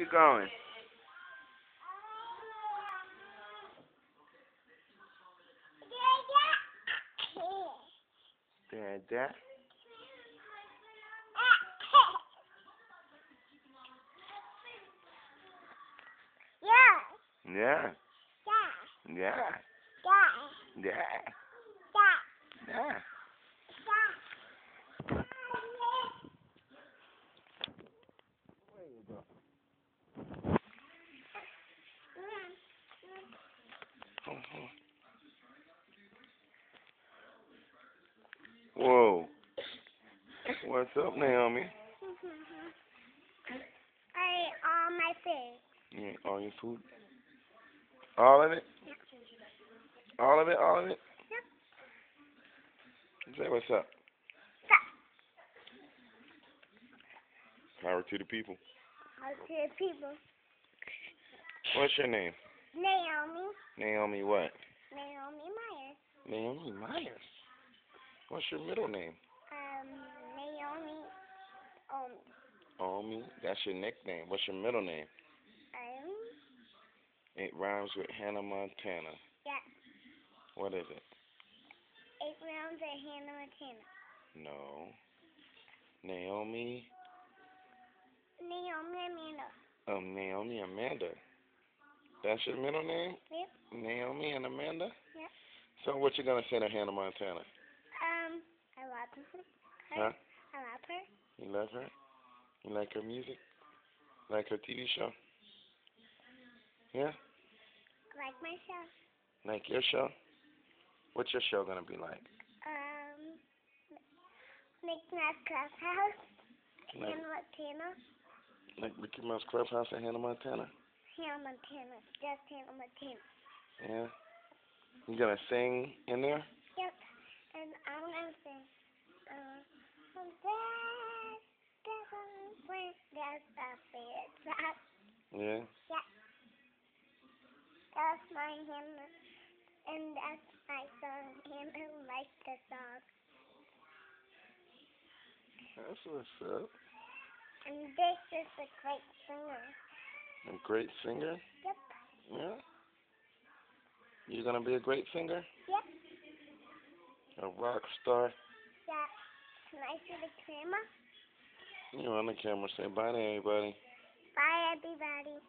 you going? Dad? Yeah. Yeah. Yeah. Yeah. Whoa. What's up, Naomi? My food. You ate all your food? All of it? All of it? All of it? Say what's up. Power to the people. How to the people. What's your name? Naomi. Naomi what? Naomi Myers. Naomi Myers. What's your middle name? Naomi. Omi. That's your nickname. What's your middle name? It rhymes with Hannah Montana. Yeah. What is it? It rhymes with Hannah Montana. No. Naomi. Naomi Amanda. Naomi Amanda. That's your middle name? Yep. Naomi and Amanda? Yep. So what you gonna say to Hannah Montana? I love her. Huh? I love her. You love her? You like her music? Like her TV show? Yeah? I like my show. Like your show? What's your show gonna be like? Mickey Mouse Clubhouse. Like, Hannah Montana. like Mickey Mouse Clubhouse and Hannah Montana? Hannah Montana. Just Hannah Montana. Yeah? You gonna sing in there? Yep. And I'm gonna sing. That's a favorite song. Yeah? Yeah. That's my Hannah. And that's my song. Hannah likes the song. That's what's up. And this is a great singer. A great singer? Yep. Yeah? You gonna be a great singer? Yep. A rock star? Yeah. Can I see the camera? You're on the camera. Say bye to everybody. Bye, everybody.